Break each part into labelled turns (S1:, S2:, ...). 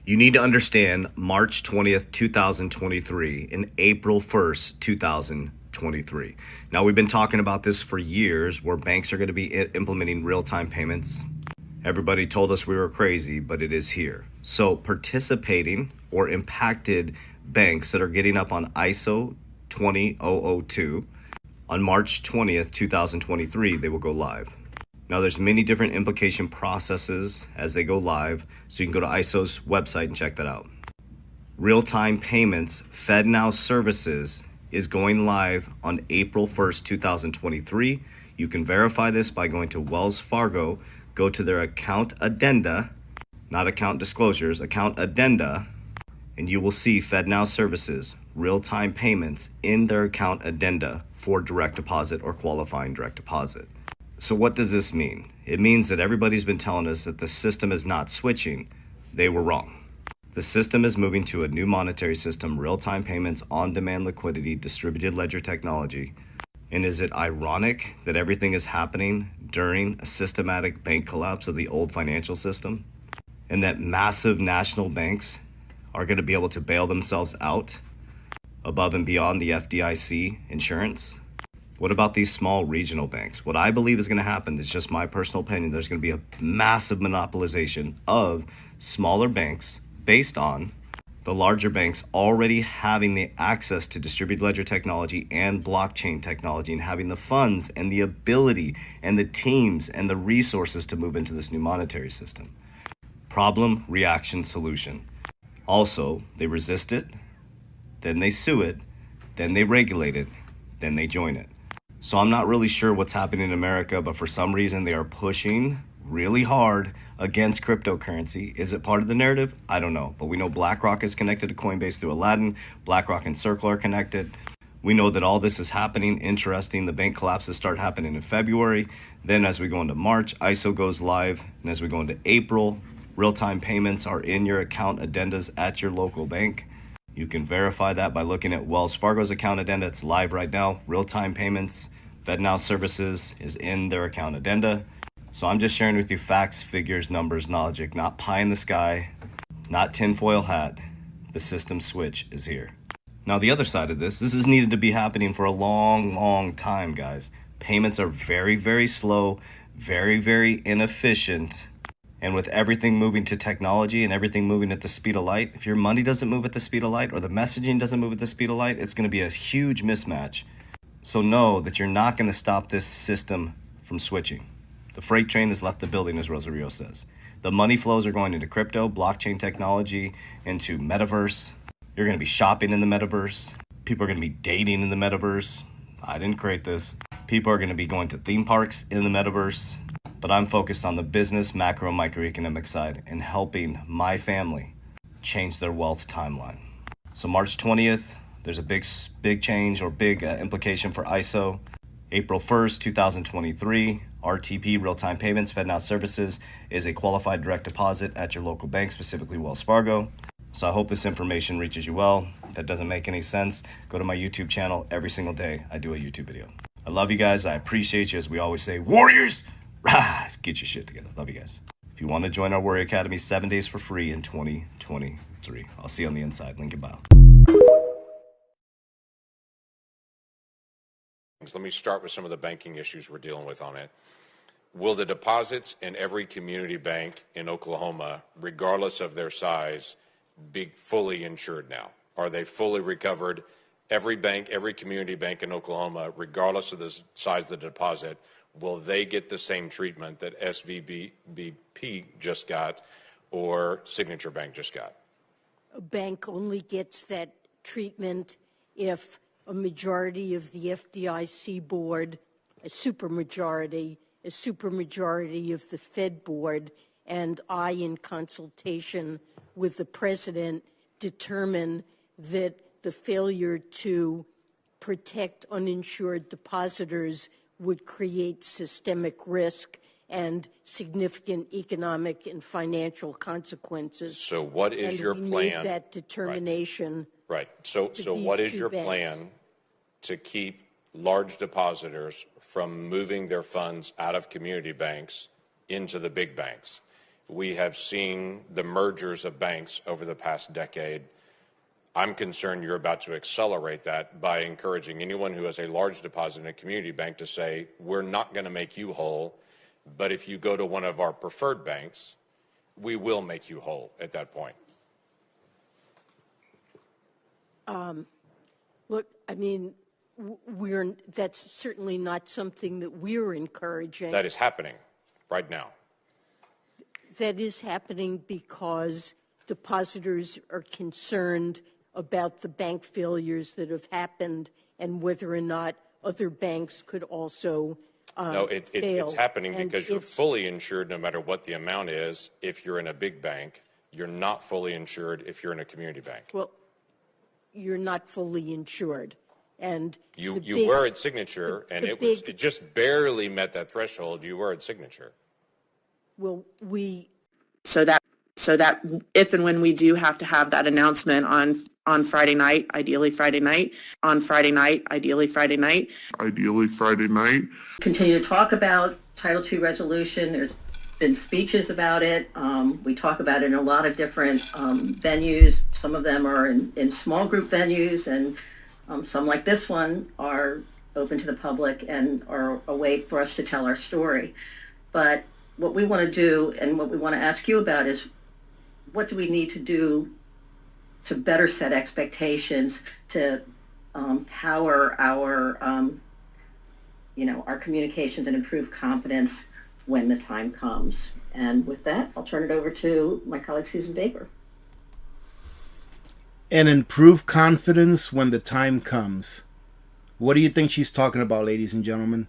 S1: You need to understand March 20th, 2023 and April 1st, 2023. Now, we've been talking about this for years where banks are going to be implementing real-time payments. Everybody told us we were crazy, but it is here. So participating or impacted banks that are getting up on ISO 20002 on March 20th, 2023, they will go live. Now, there's many different implication processes as they go live, so you can go to ISO's website and check that out. Real-time payments, FedNow services, is going live on April 1st, 2023. You can verify this by going to Wells Fargo, go to their account addenda, not account disclosures, account addenda, and you will see FedNow services, real-time payments in their account addenda for direct deposit or qualifying direct deposit. So what does this mean? It means that everybody's been telling us that the system is not switching. They were wrong. The system is moving to a new monetary system, real-time payments, on-demand liquidity, distributed ledger technology. And is it ironic that everything is happening during a systematic bank collapse of the old financial system? And that massive national banks are going to be able to bail themselves out above and beyond the FDIC insurance? What about these small regional banks? What I believe is going to happen, is just my personal opinion, there's going to be a massive monopolization of smaller banks based on the larger banks already having the access to distributed ledger technology and blockchain technology and having the funds and the ability and the teams and the resources to move into this new monetary system. Problem, reaction, solution. Also, they resist it, then they sue it, then they regulate it, then they join it. So I'm not really sure what's happening in America, but for some reason they are pushing really hard against cryptocurrency. Is it part of the narrative? I don't know. But we know BlackRock is connected to Coinbase through Aladdin. BlackRock and Circle are connected. We know that all this is happening. Interesting. The bank collapses start happening in February. Then as we go into March, ISO goes live. And as we go into April, real-time payments are in your account addendas at your local bank. You can verify that by looking at Wells Fargo's account addenda. It's live right now. Real-time payments, FedNow services is in their account addenda. So I'm just sharing with you facts, figures, numbers, logic, not pie in the sky, not tinfoil hat. The system switch is here. Now, the other side of this is needed to be happening for a long, long time, guys. Payments are very, very slow, very, very inefficient. And with everything moving to technology and everything moving at the speed of light, if your money doesn't move at the speed of light or the messaging doesn't move at the speed of light, it's going to be a huge mismatch. So know that you're not going to stop this system from switching. The freight train has left the building, as Rosario says. The money flows are going into crypto, blockchain technology, into metaverse. You're going to be shopping in the metaverse. People are going to be dating in the metaverse. I didn't create this. People are going to be going to theme parks in the metaverse. But I'm focused on the business, macro, microeconomic side and helping my family change their wealth timeline. So March 20th, there's a big change or big implication for ISO. April 1st, 2023, RTP, real-time payments, FedNow services, is a qualified direct deposit at your local bank, specifically Wells Fargo. So I hope this information reaches you well. If that doesn't make any sense, go to my YouTube channel. Every single day, I do a YouTube video. I love you guys. I appreciate you. As we always say, Warriors! Get your shit together. Love you guys. If you want to join our Warrior Academy, 7 days for free in 2023. I'll see you on the inside. Link in bio.
S2: Let me start with some of the banking issues we're dealing with on it. Will the deposits in every community bank in Oklahoma, regardless of their size, be fully insured now? Are they fully recovered? Every bank, every community bank in Oklahoma, regardless of the size of the deposit, will they get the same treatment that SVBP just got or Signature Bank just got?
S3: A bank only gets that treatment if a majority of the FDIC board, a supermajority of the Fed board, and I, in consultation with the president, determine that the failure to protect uninsured depositors would create systemic risk and significant economic and financial consequences.
S2: So what is your plan?
S3: We made that determination.
S2: Right. So what is your plan to keep large depositors from moving their funds out of community banks into the big banks? We have seen the mergers of banks over the past decade. I'm concerned you're about to accelerate that by encouraging anyone who has a large deposit in a community bank to say, we're not going to make you whole, but if you go to one of our preferred banks, we will make you whole at that point.
S3: Look, I mean, that's certainly not something that we're encouraging.
S2: That is happening right now.
S3: That is happening because depositors are concerned about the bank failures that have happened and whether or not other banks could also
S2: No,
S3: fail.
S2: it's happening
S3: And
S2: because you're fully insured no matter what the amount is if you're in a big bank. You're not fully insured if you're in a community bank.
S3: Well, you're not fully insured. And
S2: you were at Signature, and it just barely met that threshold. You were at Signature.
S3: Well,
S4: so that if and when we do have to have that announcement on Friday night, ideally Friday night,
S5: continue to talk about Title II resolution. There's been speeches about it. We talk about it in a lot of different venues. Some of them are in small group venues, and some like this one are open to the public and are a way for us to tell our story. But what we want to do and what we want to ask you about is, what do we need to do to better set expectations, to power our our communications and improve confidence when the time comes. And with that, I'll turn it over to my colleague Susan Baker.
S6: And improve confidence when the time comes. What do you think she's talking about, ladies and gentlemen?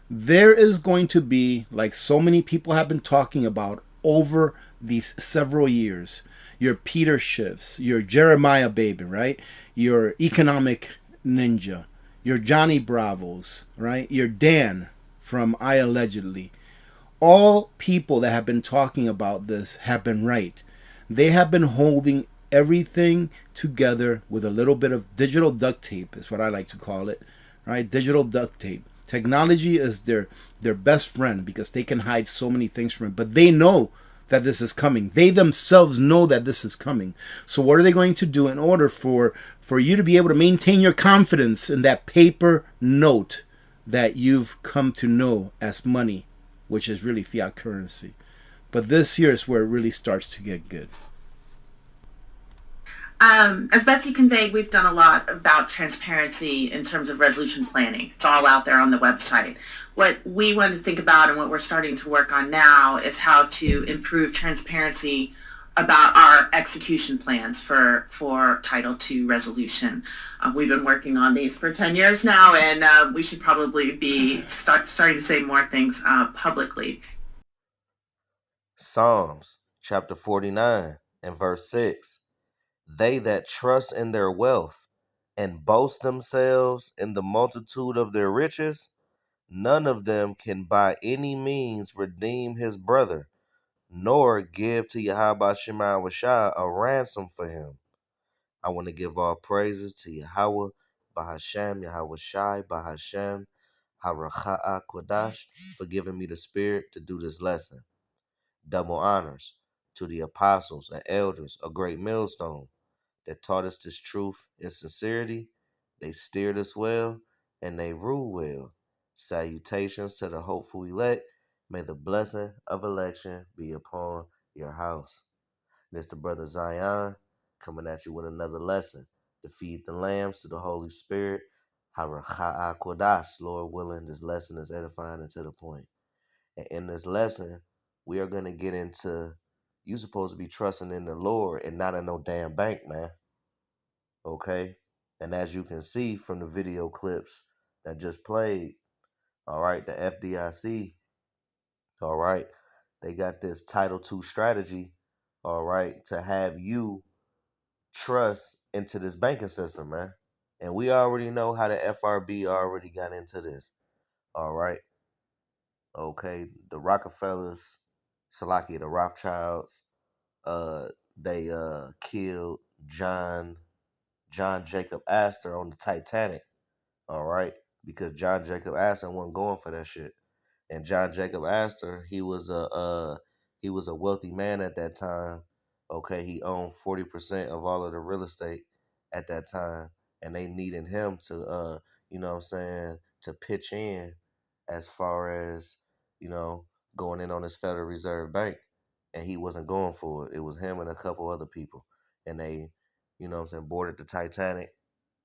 S6: There is going to be, like so many people have been talking about over these several years, your Peter Schiffs, your Jeremiah Baby, right? Your economic ninja, your Johnny Bravos, right? Your Dan from I Allegedly. All people that have been talking about this have been right. They have been holding everything together with a little bit of digital duct tape, is what I like to call it, right? Digital duct tape. Technology is their best friend because they can hide so many things from it, but they know that this is coming. They themselves know that this is coming. So what are they going to do in order for you to be able to maintain your confidence in that paper note that you've come to know as money, which is really fiat currency? But this here is where it really starts to get good.
S4: As Betsy conveyed, we've done a lot about transparency in terms of resolution planning. It's all out there on the website. What we want to think about and what we're starting to work on now is how to improve transparency about our execution plans for Title II resolution. We've been working on these for 10 years now, and we should probably be starting to say more things publicly.
S7: Psalms chapter 49 and verse 6. They that trust in their wealth and boast themselves in the multitude of their riches, none of them can by any means redeem his brother, nor give to Yahweh Shema Shai a ransom for him. I want to give all praises to Yahweh, Bahashem, Yahweh Shai, Bahashem, Haracha'a Kodash, for giving me the spirit to do this lesson. Double honors to the apostles and elders, a great millstone, that taught us this truth in sincerity. They steered us well, and they rule well. Salutations to the hopeful elect. May the blessing of election be upon your house. This the brother Zion coming at you with another lesson. To feed the lambs to the Holy Spirit. Haracha'a Kodash. Lord willing, this lesson is edifying and to the point. And in this lesson, we are going to get into you supposed to be trusting in the Lord and not in no damn bank, man. Okay? And as you can see from the video clips that just played, all right, the FDIC, all right, they got this Title II strategy, all right, to have you trust into this banking system, man. And we already know how the FRB already got into this, all right? Okay, the Rockefellers, Salaki, the Rothschilds, they killed John Jacob Astor on the Titanic, all right, because John Jacob Astor wasn't going for that shit. And John Jacob Astor, he was a He was a wealthy man at that time. Okay, he owned 40% of all of the real estate at that time, and they needed him to, you know what I'm saying, to pitch in as far as, you know, going in on his Federal Reserve Bank, and he wasn't going for it. It was him and a couple other people, and they, you know what I'm saying, boarded the Titanic.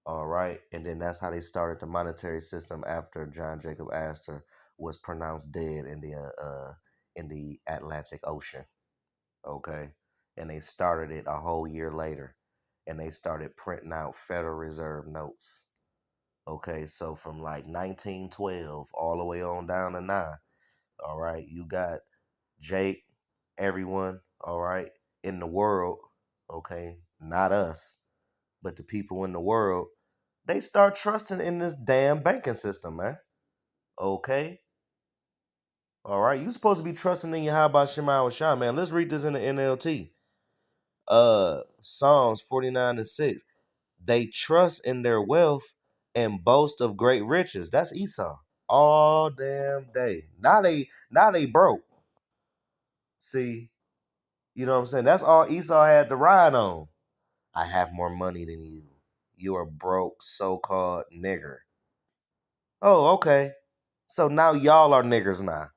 S7: All right, and then that's how they started the monetary system after John Jacob Astor was pronounced dead in the Atlantic Ocean. Okay, and they started it a whole year later, and they started printing out Federal Reserve notes. Okay, so from like 1912 all the way on down to now. All right, you got Jake, everyone. All right, in the world. Okay, not us, but the people in the world, they start trusting in this damn banking system, man. Okay. All right. You supposed to be trusting in your how about Shema Shah, man. Let's read this in the NLT. Psalms 49:6. They trust in their wealth and boast of great riches. That's Esau. All damn day. Now they broke. See, you know what I'm saying? That's all Esau had to ride on. I have more money than you. You are broke, so-called nigger. Oh, okay. So now y'all are niggers now.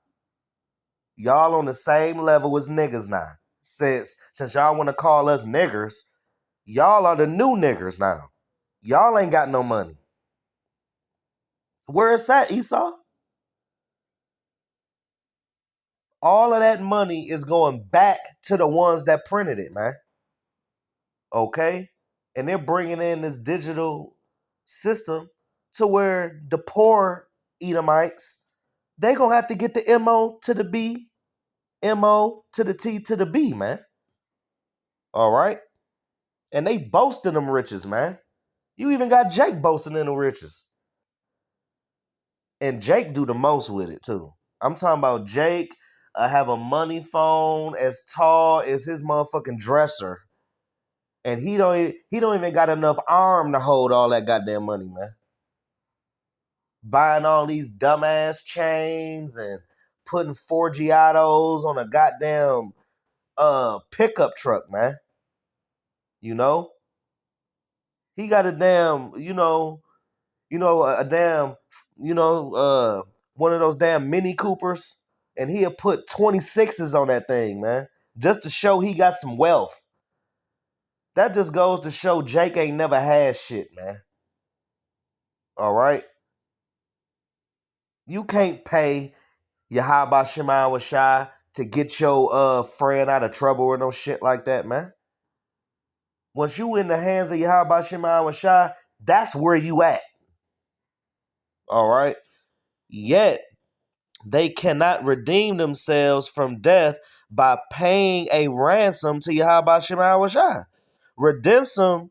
S7: Y'all on the same level as niggas now. Since y'all want to call us niggers, y'all are the new niggers now. Y'all ain't got no money. Where is that, Esau? All of that money is going back to the ones that printed it, man. Okay? And they're bringing in this digital system to where the poor Edomites, they going to have to get the MO to the B, MO to the T to the B, man. All right? And they boasting them riches, man. You even got Jake boasting in the riches. And Jake do the most with it, too. I'm talking about Jake have a money phone as tall as his motherfucking dresser. And he don't even got enough arm to hold all that goddamn money, man. Buying all these dumbass chains and putting Forgiatos on a goddamn pickup truck, man. You know? He got a damn, a damn, one of those damn Mini Coopers, and he'll put 26s on that thing, man, just to show he got some wealth. That just goes to show Jake ain't never had shit, man. All right? You can't pay Yahaba Shema Washai to get your friend out of trouble or no shit like that, man. Once you in the hands of Yahaba Shema Washai, that's where you at. All right? Yet, they cannot redeem themselves from death by paying a ransom to Yahweh Shema Shai. Redemption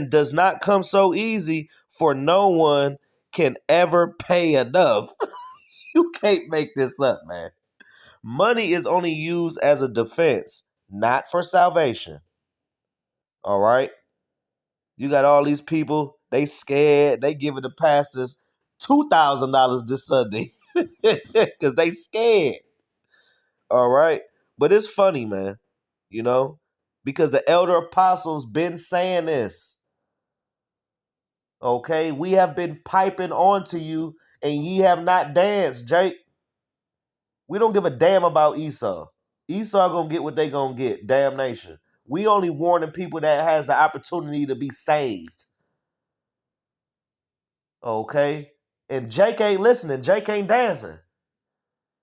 S7: does not come so easy, for no one can ever pay enough. You can't make this up, man. Money is only used as a defense, not for salvation. All right? You got all these people, they scared, they giving the pastors $2,000 this Sunday because they scared. All right. But it's funny, man, because the elder apostles been saying this. Okay. We have been piping on to you and ye have not danced, Jake. We don't give a damn about Esau. Esau gonna get what they gonna get. Damnation. We only warning people that has the opportunity to be saved. Okay. And Jake ain't listening. Jake ain't dancing.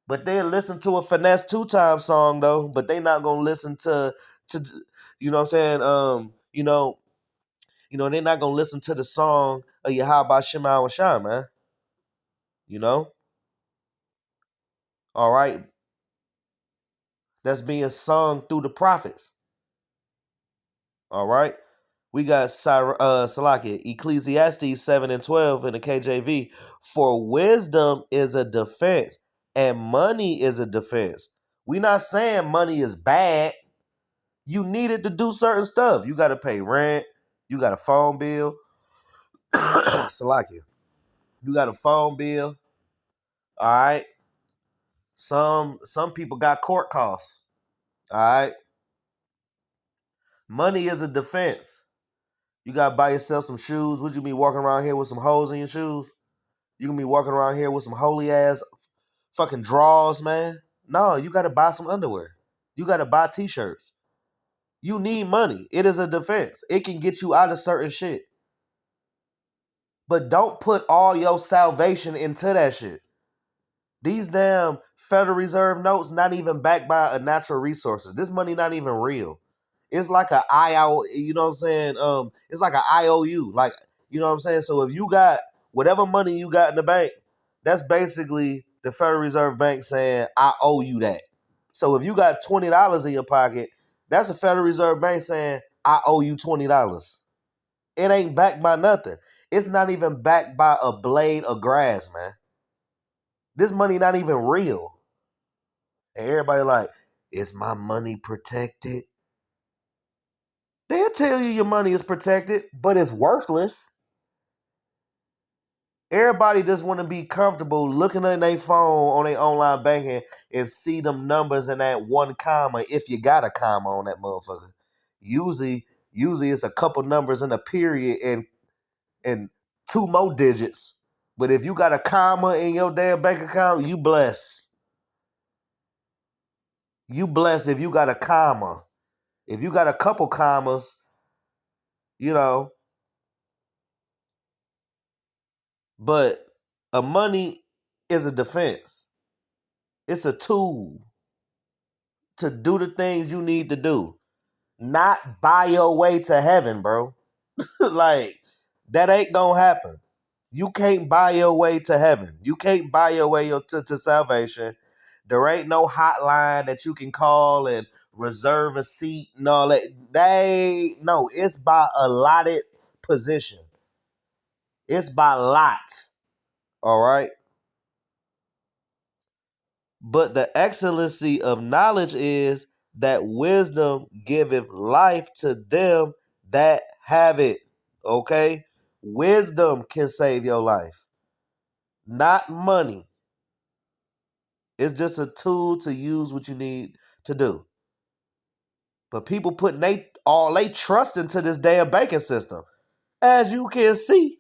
S7: But they'll listen to a Finesse 2 Time song though. But they not gonna listen to you know what I'm saying? They're not gonna listen to the song of Yahweh Shema Shah, man. You know? All right. That's being sung through the prophets. All right. We got Salakia, Ecclesiastes 7:12 in the KJV. For wisdom is a defense, and money is a defense. We not saying money is bad. You need it to do certain stuff. You got to pay rent. You got a phone bill. Salakia. You got a phone bill. All right. Some people got court costs. All right. Money is a defense. You gotta buy yourself some shoes. Would you be walking around here with some holes in your shoes? You gonna be walking around here with some holy ass fucking drawers, man? No, you gotta buy some underwear. You gotta buy t-shirts. You need money. It is a defense. It can get you out of certain shit. But don't put all your salvation into that shit. These damn Federal Reserve notes not even backed by a natural resources. This money not even real. It's like a IO, you know what I'm saying? It's like an IOU. Like, you know what I'm saying? So if you got whatever money you got in the bank, that's basically the Federal Reserve Bank saying, I owe you that. So if you got $20 in your pocket, that's a Federal Reserve Bank saying, I owe you $20. It ain't backed by nothing. It's not even backed by a blade of grass, man. This money not even real. And everybody like, is my money protected? They'll tell you your money is protected, but it's worthless. Everybody just want to be comfortable looking at their phone on their online banking and see them numbers in that one comma, if you got a comma on that motherfucker. Usually it's a couple numbers in a period and two more digits. But if you got a comma in your damn bank account, you blessed. You blessed if you got a comma. If you got a couple commas, you know, but a money is a defense. It's a tool to do the things you need to do. Not buy your way to heaven, bro. Like, that ain't gonna happen. You can't buy your way to heaven. You can't buy your way to salvation. There ain't no hotline that you can call and reserve a seat and all that. No, it's by allotted position. It's by lot. All right. But the excellency of knowledge is that wisdom giveth life to them that have it. Okay? Wisdom can save your life, not money. It's just a tool to use what you need to do. But people putting all they trust into this damn banking system. As you can see,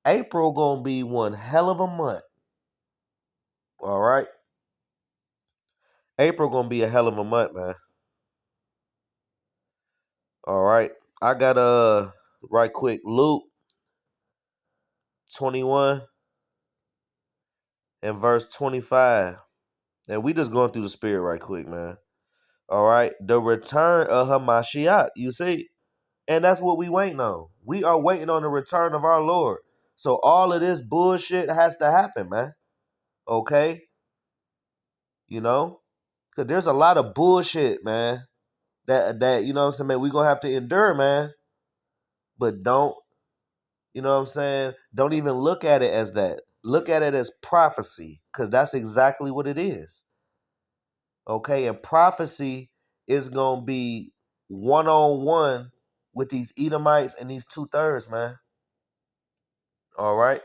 S7: April gonna be one hell of a month. All right? April gonna be a hell of a month, man. All right. I got right quick, Luke 21 and verse 25. And we just going through the spirit right quick, man. All right. The return of Hamashiach, you see? And that's what we waiting on. We are waiting on the return of our Lord. So all of this bullshit has to happen, man. Okay? You know? Because there's a lot of bullshit, man. That you know what I'm saying, man, we're going to have to endure, man. But don't, you know what I'm saying? Don't even look at it as that. Look at it as prophecy, because that's exactly what it is. Okay, and prophecy is going to be one-on-one with these Edomites and these 2/3, man. All right?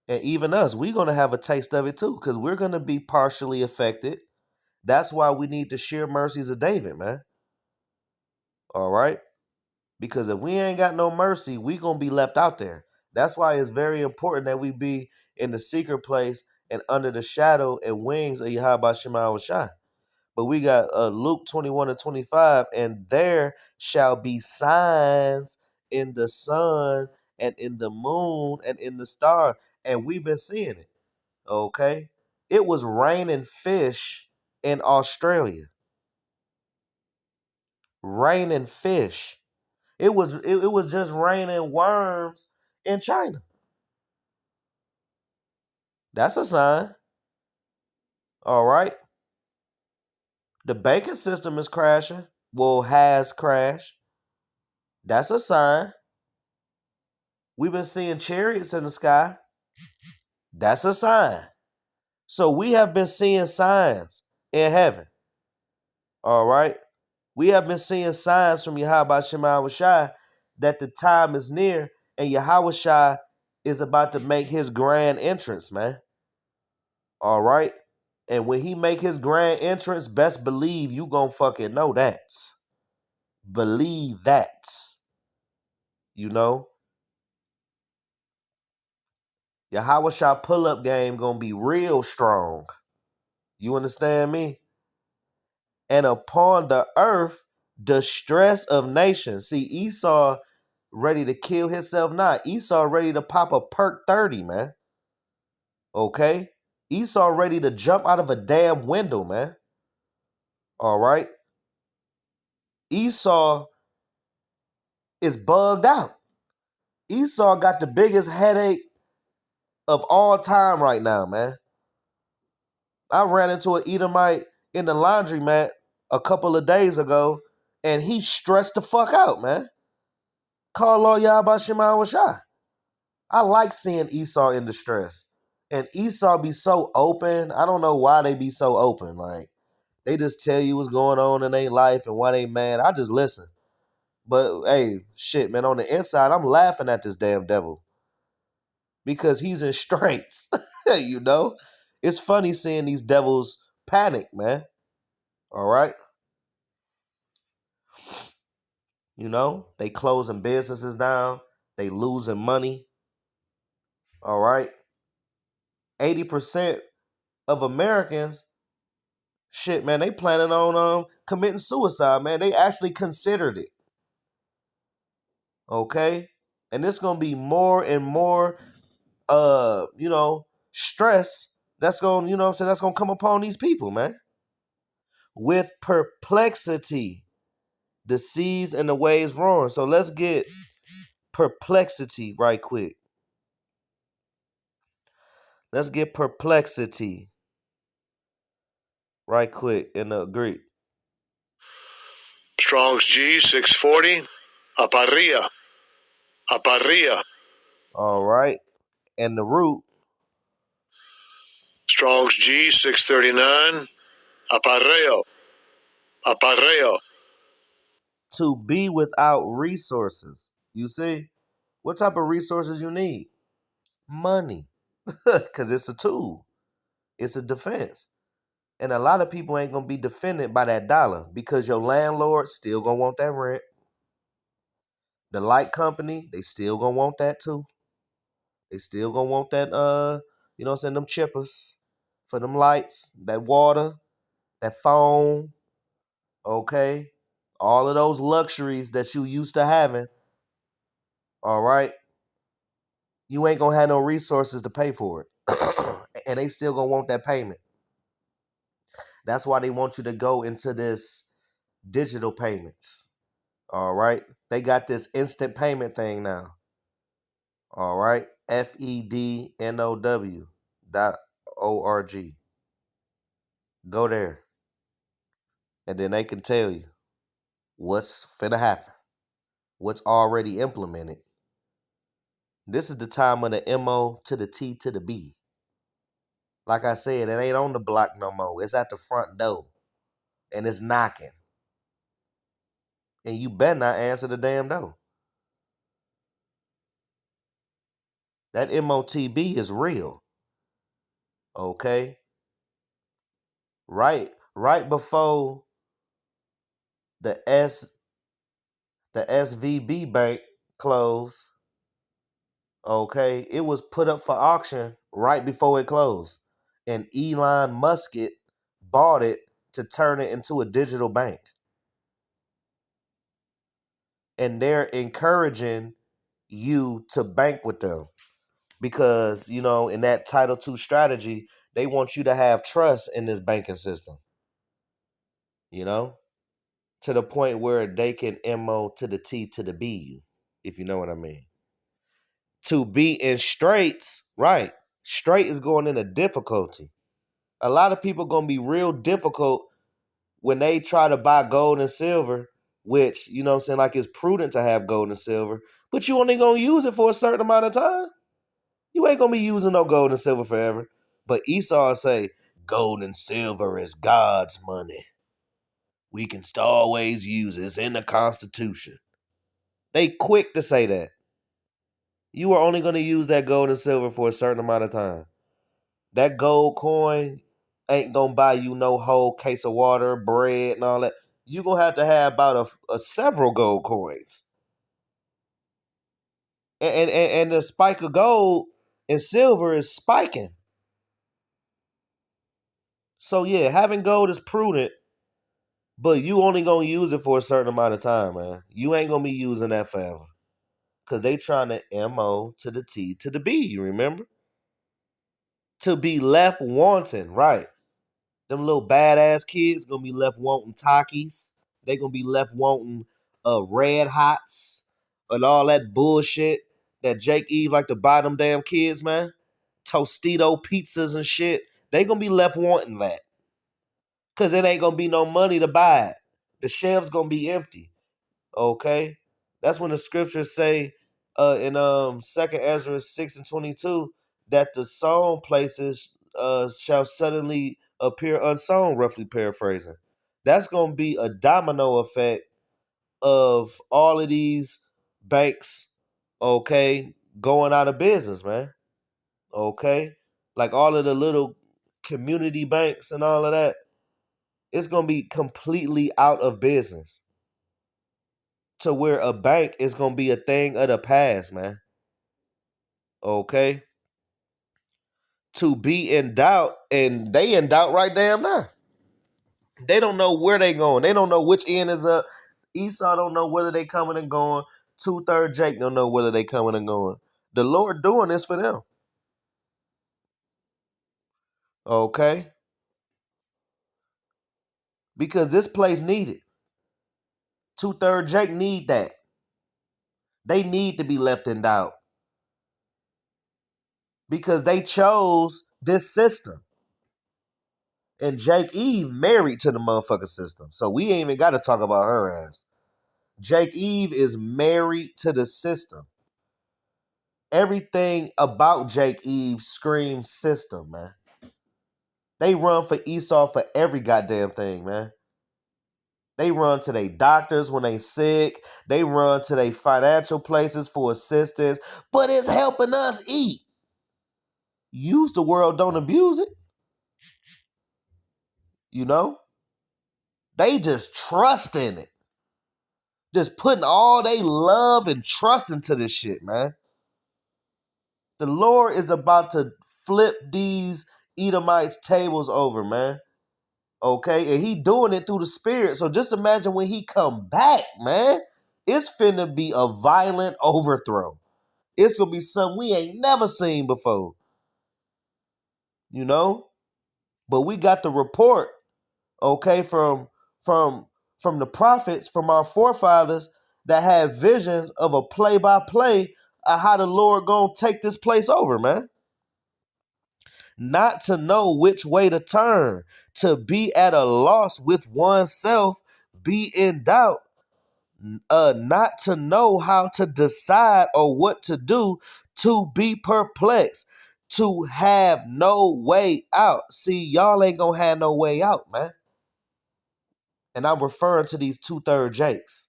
S7: And even us, we're going to have a taste of it too, because we're going to be partially affected. That's why we need the sheer mercies of David, man. All right? Because if we ain't got no mercy, we going to be left out there. That's why it's very important that we be in the secret place and under the shadow and wings of Yahweh Shema Shai. But we got Luke 21 and 25, and there shall be signs in the sun and in the moon and in the star. And we've been seeing it. Okay? It was raining fish in Australia. Raining fish. It was just raining worms in China. That's a sign. All right. The banking system is crashing. Well, has crashed. That's a sign. We've been seeing chariots in the sky. That's a sign. So we have been seeing signs in heaven. All right. We have been seeing signs from Yahweh Shema Shai that the time is near and Yahweh Shai is about to make his grand entrance, man. All right. And when he make his grand entrance, best believe you gonna fucking know that. Believe that. You know? Your Hawashah pull-up game gonna be real strong. You understand me? And upon the earth, the stress of nations. See, Esau ready to kill himself now. Esau ready to pop a perk 30, man. Okay? Esau ready to jump out of a damn window, man. All right? Esau is bugged out. Esau got the biggest headache of all time right now, man. I ran into an Edomite in the laundromat a couple of days ago, and he stressed the fuck out, man. Call Lord Yahweh Shema Shai. I like seeing Esau in distress. And Esau be so open. I don't know why they be so open. Like, they just tell you what's going on in their life and why they mad. I just listen. But, hey, shit, man, on the inside, I'm laughing at this damn devil. Because he's in straits, you know? It's funny seeing these devils panic, man. All right? You know? They closing businesses down. They losing money. All right? 80% of Americans, shit, man, they planning on committing suicide, man. They actually considered it. Okay? And it's going to be more and more, stress that's going, that's going to come upon these people, man. With perplexity, the seas and the waves roaring. So let's get perplexity right quick. Let's get perplexity right quick in the Greek.
S8: Strong's G 640. Aparia. Aparia.
S7: All right. And the root.
S8: Strong's G 639. Apareo. Apareo.
S7: To be without resources. You see? What type of resources you need? Money. Because it's a tool. It's a defense. And a lot of people ain't going to be defended by that dollar because your landlord still going to want that rent. The light company, they still going to want that too. They still going to want that, them chippers for them lights, that water, that phone, okay? All of those luxuries that you used to having, all right? You ain't going to have no resources to pay for it. And they still going to want that payment. That's why they want you to go into this digital payments. All right. They got this instant payment thing now. All right. FEDNOW.org. Go there. And then they can tell you what's finna happen. What's already implemented. This is the time of the MO to the T to the B. Like I said, it ain't on the block no more. It's at the front door. And it's knocking. And you better not answer the damn door. That MOTB is real. Okay? Right before the SVB bank closed, okay, it was put up for auction right before it closed. And Elon Musk bought it to turn it into a digital bank. And they're encouraging you to bank with them because, in that Title II strategy, they want you to have trust in this banking system, to the point where they can MO to the T to the B, if you know what I mean. To be in straits, right? Straight is going into difficulty. A lot of people going to be real difficult when they try to buy gold and silver, which, like it's prudent to have gold and silver, but you only going to use it for a certain amount of time. You ain't going to be using no gold and silver forever. But Esau say, gold and silver is God's money. We can still always use it. It's in the Constitution. They quick to say that. You are only going to use that gold and silver for a certain amount of time. That gold coin, ain't gonna buy you no whole case of water, bread, and all that. You're gonna have about a several gold coins. And the spike of gold and silver is spiking. So yeah, having gold is prudent, but you only gonna use it for a certain amount of time, man. You ain't gonna be using that forever. Cause they trying to MO to the T to the B, you remember? To be left wanting, right. Them little badass kids gonna be left wanting Takis. They gonna be left wanting red hots and all that bullshit that Jake Eve like to buy them damn kids, man. Tostito pizzas and shit. They gonna be left wanting that. Cause it ain't gonna be no money to buy it. The shelves gonna be empty. Okay? That's when the scriptures say in Second Ezra 6:22 that the sown places shall suddenly appear unsown, roughly paraphrasing. That's gonna be a domino effect of all of these banks, okay, going out of business, man. Okay? Like all of the little community banks and all of that, it's gonna be completely out of business. To where a bank is gonna be a thing of the past, man. Okay? To be in doubt, and they in doubt right damn now. They don't know where they going. They don't know which end is up. Esau don't know whether they coming and going. 2/3 Jake don't know whether they coming and going. The Lord doing this for them. Okay? Because this place need it. 2/3 Jake need that. They need to be left in doubt. Because they chose this system. And Jake Eve married to the motherfucking system. So we ain't even got to talk about her ass. Jake Eve is married to the system. Everything about Jake Eve screams system, man. They run for Esau for every goddamn thing, man. They run to their doctors when they sick. They run to their financial places for assistance. But it's helping us eat. Use the world, don't abuse it. You know? They just trust in it. Just putting all they love and trust into this shit, man. The Lord is about to flip these Edomites' tables over, man. Okay? And he doing it through the spirit. So just imagine when he come back, man. It's finna be a violent overthrow. It's gonna be something we ain't never seen before. You know? But we got the report, okay, from the prophets, from our forefathers that had visions of a play-by-play of how the Lord gonna take this place over, man. Not to know which way to turn, to be at a loss with oneself, be in doubt, not to know how to decide or what to do, to be perplexed, to have no way out. See, y'all ain't gonna have no way out, man. And I'm referring to these 2/3 Jakes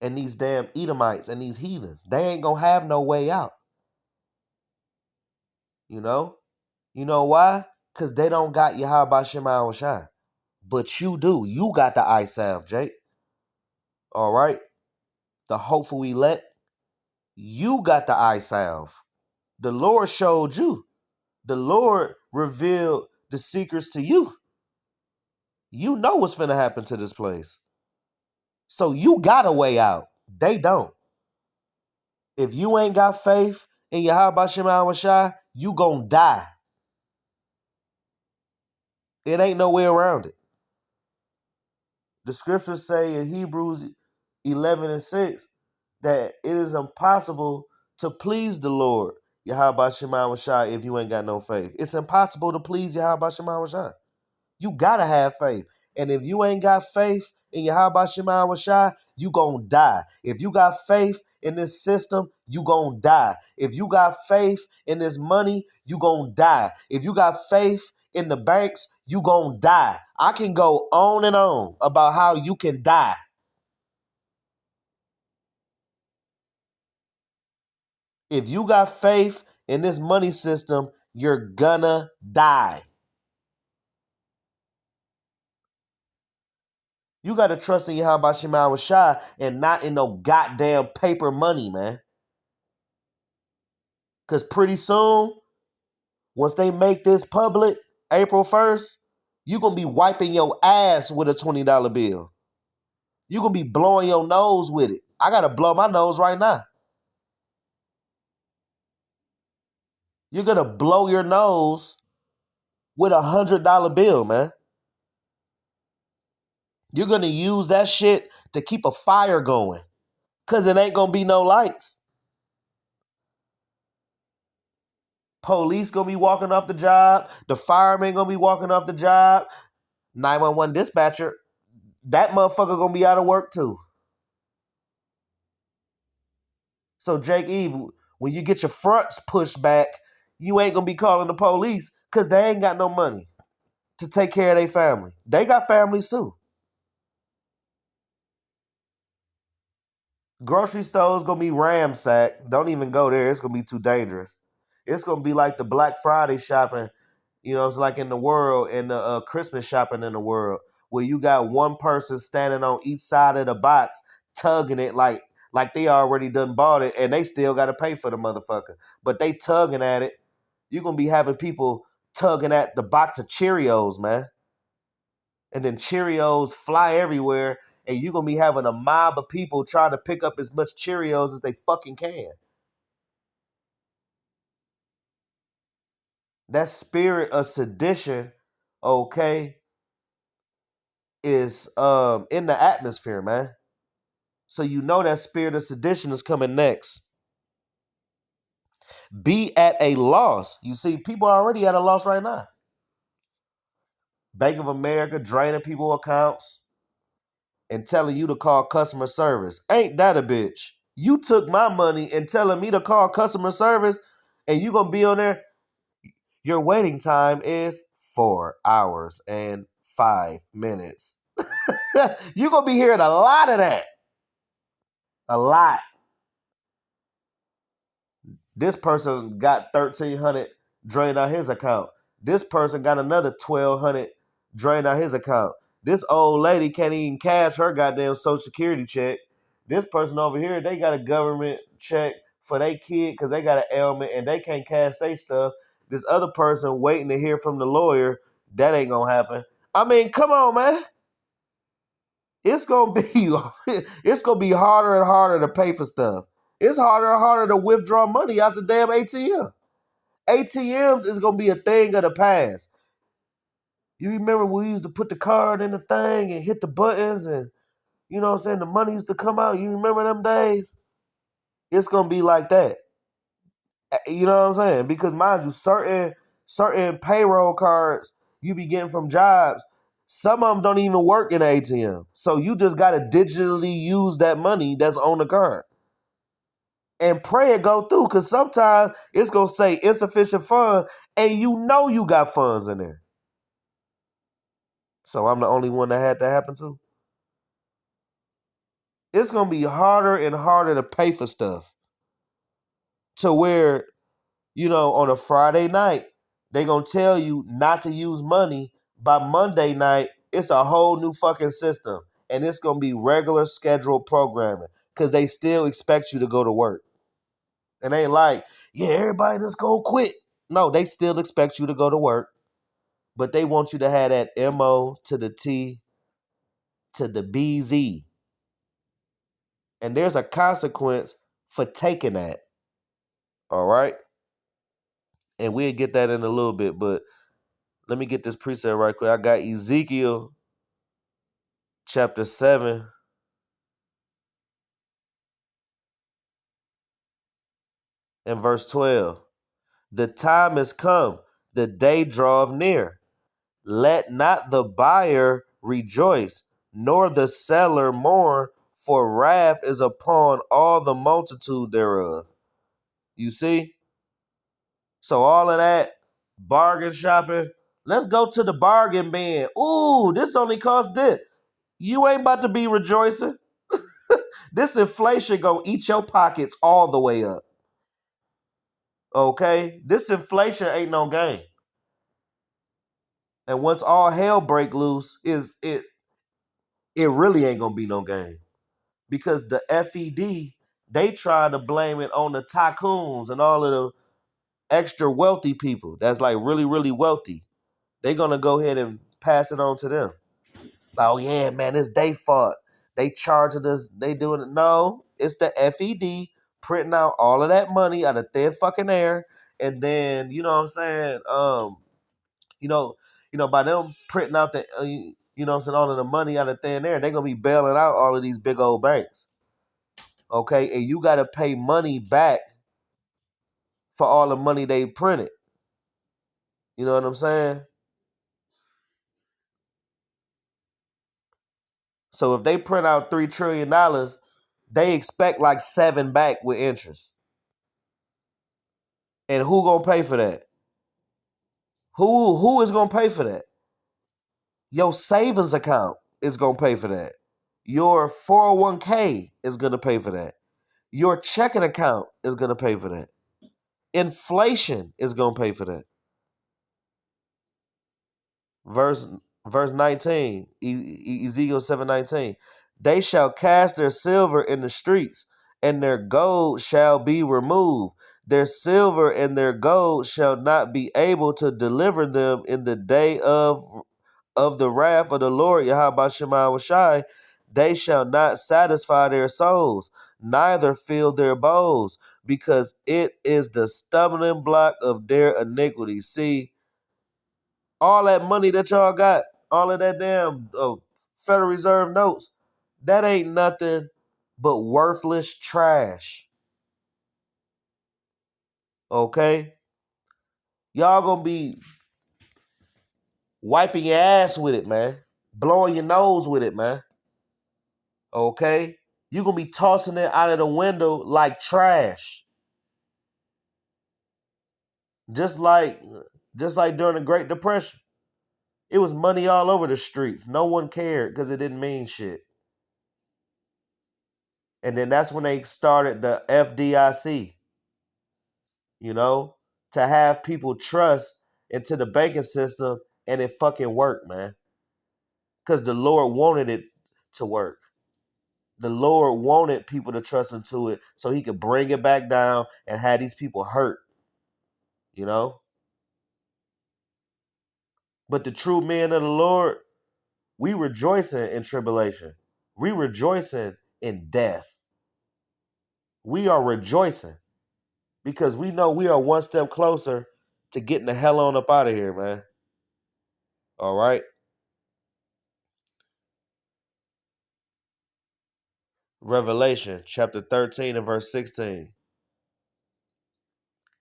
S7: and these damn Edomites and these heathens. They ain't gonna have no way out. You know? You know why? Because they don't got Yahweh Shema Shai. But you do. You got the eye salve, Jake. All right? The hopeful elect. You got the eye salve. The Lord showed you. The Lord revealed the secrets to you. You know what's finna happen to this place. So you got a way out. They don't. If you ain't got faith in Yahweh Shema Shai, you gonna die. It ain't no way around it. The scriptures say in Hebrews 11:6 that it is impossible to please the Lord, Yahweh Shema Shai, if you ain't got no faith. It's impossible to please Yahweh Shema Shai. You gotta have faith. And if you ain't got faith in Yahweh Shema Shai, you gonna die. If you got faith in this system, you gonna die. If you got faith in this money, you gonna die. If you got faith in the banks, you gonna die. I can go on and on about how you can die. If you got faith in this money system, you're gonna die. You got to trust in Yahweh Shema Shai and not in no goddamn paper money, man. Because pretty soon, once they make this public, April 1st, you're going to be wiping your ass with a $20 bill. You're going to be blowing your nose with it. I got to blow my nose right now. You're going to blow your nose with a $100 bill, man. You're going to use that shit to keep a fire going because it ain't going to be no lights. Police going to be walking off the job. The fireman going to be walking off the job. 911 dispatcher, that motherfucker going to be out of work too. So Jake Eve, when you get your fronts pushed back, you ain't going to be calling the police because they ain't got no money to take care of their family. They got families too. Grocery stores gonna be ramsacked. Don't even go there. It's gonna be too dangerous. It's gonna be like the Black Friday shopping, it's like in the world, and the Christmas shopping in the world, where you got one person standing on each side of the box, tugging it like they already done bought it, and they still gotta pay for the motherfucker. But they tugging at it. You're gonna be having people tugging at the box of Cheerios, man. And then Cheerios fly everywhere, and you're going to be having a mob of people trying to pick up as much Cheerios as they fucking can. That spirit of sedition, okay, is in the atmosphere, man. So you know that spirit of sedition is coming next. Be at a loss. You see, people are already at a loss right now. Bank of America draining people accounts and telling you to call customer service. Ain't that a bitch? You took my money and telling me to call customer service, and you gonna be on there. Your waiting time is 4 hours and 5 minutes. You gonna be hearing a lot of that. A lot. This person got $1,300 drained out his account. This person got another $1,200 drained out his account. This old lady can't even cash her goddamn Social Security check. This person over here, they got a government check for their kid because they got an ailment and they can't cash their stuff. This other person waiting to hear from the lawyer. That ain't gonna happen. I mean, come on, man. It's gonna be harder and harder to pay for stuff. It's harder and harder to withdraw money out the damn ATM. ATMs is gonna be a thing of the past. You remember when we used to put the card in the thing and hit the buttons and the money used to come out? You remember them days? It's gonna be like that. You know what I'm saying? Because mind you, certain payroll cards you be getting from jobs, some of them don't even work in the ATM. So you just gotta digitally use that money that's on the card. And pray it go through, because sometimes it's gonna say insufficient funds, and you got funds in there. So I'm the only one that had that happen to. It's gonna be harder and harder to pay for stuff, to where on a Friday night they gonna tell you not to use money. By Monday night, it's a whole new fucking system, and it's gonna be regular scheduled programming because they still expect you to go to work. And they ain't like, yeah, everybody just go quit. No, they still expect you to go to work, but they want you to have that MO to the T to the BZ. And there's a consequence for taking that. All right? And we'll get that in a little bit, but let me get this precept right quick. I got Ezekiel chapter 7 and verse 12. The time is come, the day draweth near. Let not the buyer rejoice, nor the seller mourn, for wrath is upon all the multitude thereof. You see? So all of that bargain shopping, let's go to the bargain bin. Ooh, this only cost this. You ain't about to be rejoicing. This inflation gonna eat your pockets all the way up. Okay? This inflation ain't no game. And once all hell break loose, it really ain't gonna be no game. Because the FED, they try to blame it on the tycoons and all of the extra wealthy people that's like really, really wealthy. They gonna go ahead and pass it on to them. Like, oh yeah, man, it's their fault. They charging us, they doing it. No, it's the FED printing out all of that money out of thin fucking air. And then, you know what I'm saying? You know, by them printing out the you know what I'm saying, all of the money out of thin air, they're gonna be bailing out all of these big old banks. Okay, and you gotta pay money back for all the money they printed. You know what I'm saying? So if they print out $3 trillion, they expect like 7 back with interest. And who gonna pay for that? Who is gonna pay for that? Your savings account is gonna pay for that. Your 401k is gonna pay for that. Your checking account is gonna pay for that. Inflation is gonna pay for that. Verse 19, Ezekiel 7:19. They shall cast their silver in the streets, and their gold shall be removed. Their silver and their gold shall not be able to deliver them in the day of the wrath of the Lord Yahweh Shema Shai. They shall not satisfy their souls, neither fill their bowls, because it is the stumbling block of their iniquity. See, all that money that y'all got, all of that damn Federal Reserve notes, that ain't nothing but worthless trash. Okay? Y'all gonna be wiping your ass with it, man. Blowing your nose with it, man. Okay? You gonna be tossing it out of the window like trash. Just like during the Great Depression. It was money all over the streets. No one cared because it didn't mean shit. And then that's when they started the FDIC, you know, to have people trust into the banking system, and it fucking worked, man. Because the Lord wanted it to work. The Lord wanted people to trust into it so he could bring it back down and have these people hurt, you know. But the true men of the Lord, we rejoicing in tribulation. We rejoicing in death. We are rejoicing because we know we are one step closer to getting the hell on up out of here, man. All right. Revelation chapter 13 and verse 16.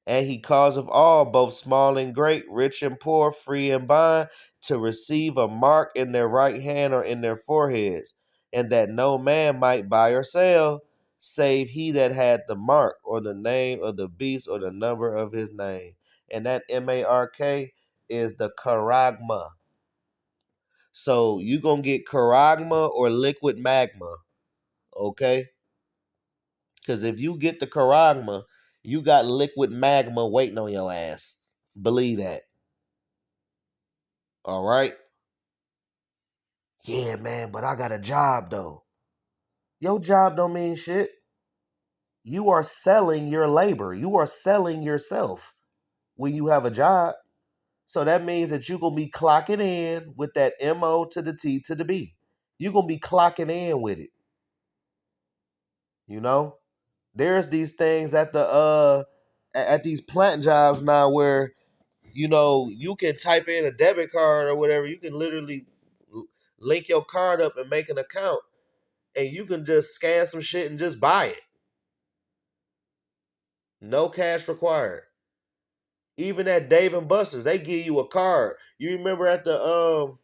S7: And he causeth all, both small and great, rich and poor, free and bond, to receive a mark in their right hand or in their foreheads, and that no man might buy or sell, save he that had the mark, or the name of the beast, or the number of his name. And that MARK is the charagma. So you gonna get charagma or liquid magma, okay? Because if you get the charagma, you got liquid magma waiting on your ass. Believe that. All right? Yeah, man, but I got a job, though. Your job don't mean shit. You are selling your labor. You are selling yourself when you have a job. So that means that you're going to be clocking in with that MO to the T to the B. You're going to be clocking in with it. You know? There's these things at these plant jobs now where, you know, you can type in a debit card or whatever. You can literally link your card up and make an account, and you can just scan some shit and just buy it. No cash required. Even at Dave and Buster's, they give you a card. You remember at the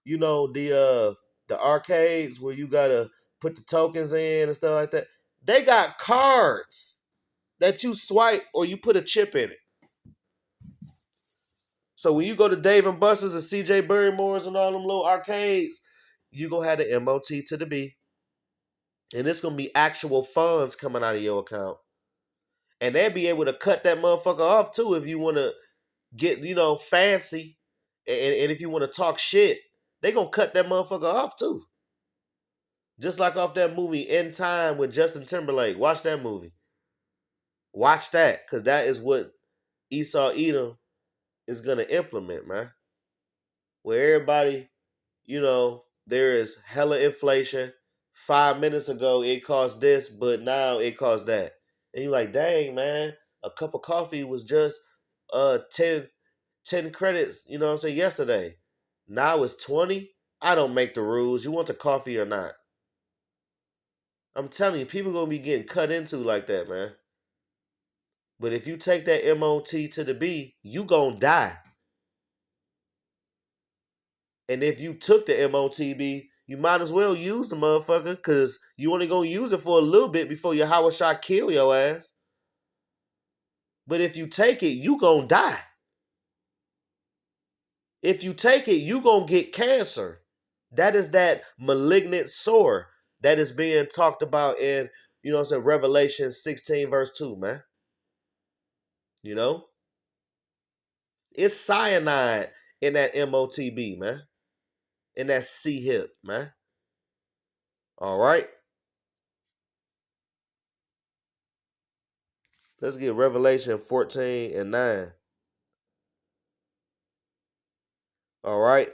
S7: you know, the arcades where you gotta put the tokens in and stuff like that. They got cards that you swipe or you put a chip in it. So when you go to Dave and Buster's and CJ Barrymore's and all them little arcades, you gonna have the MOT to the B. And it's gonna be actual funds coming out of your account. And they'll be able to cut that motherfucker off too if you wanna get, you know, fancy. And if you wanna talk shit, they gonna cut that motherfucker off too. Just like off that movie In Time with Justin Timberlake. Watch that movie. Watch that, because that is what Esau Edom is going to implement, man. Where everybody, there is hella inflation. 5 minutes ago, it cost this, but now it costs that. And you're like, dang, man, a cup of coffee was just 10 credits, you know what I'm saying, yesterday. Now it's 20. I don't make the rules. You want the coffee or not? I'm telling you, people going to be getting cut into like that, man. But if you take that MOT to the B, you going to die. And if you took the MOTB, you might as well use the motherfucker, because you only going to use it for a little bit before your Howard shot kill your ass. But if you take it, you going to die. If you take it, you going to get cancer. That is that malignant sore that is being talked about in, Revelation 16 verse 2, man. It's cyanide in that MOTB, man. In that C-hip, man. All right. Let's get Revelation 14 and 9. All right.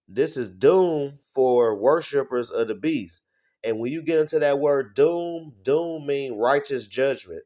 S7: This is doom for worshipers of the beast. And when you get into that word doom means righteous judgment.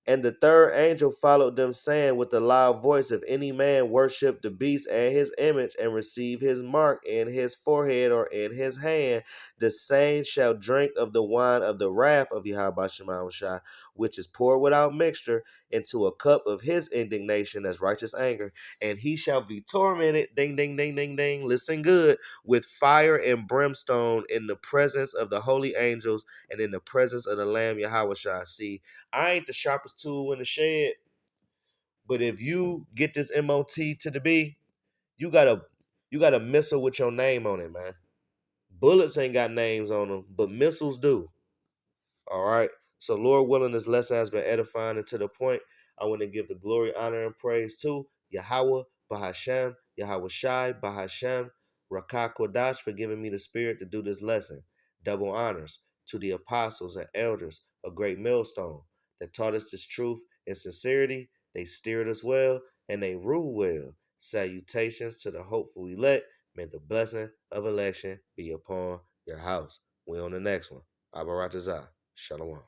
S7: And the third angel followed them, saying with a loud voice, if any man worship the beast and his image, and receive his mark in his forehead or in his hand, the same shall drink of the wine of the wrath of Yahweh Shema Shai, which is poured without mixture into a cup of his indignation as righteous anger. And he shall be tormented, ding, ding, ding, ding, ding, listen good, with fire and brimstone in the presence of the holy angels and in the presence of the Lamb Yahweh Shai. See, I ain't the sharpest tool in the shed, but if you get this MOT to the B, you got a missile with your name on it, man. Bullets ain't got names on them, but missiles do. All right. So Lord willing, this lesson has been edifying, and to the point, I want to give the glory, honor, and praise to Yahweh, Bahashem, Yahweh Shai, Bahashem, Rakah Kodash for giving me the spirit to do this lesson. Double honors to the apostles and elders, a great millstone that taught us this truth in sincerity. They steered us well and they rule well. Salutations to the hopeful elect. May the blessing of election be upon your house. We on the next one. Abaratazah. Shalom.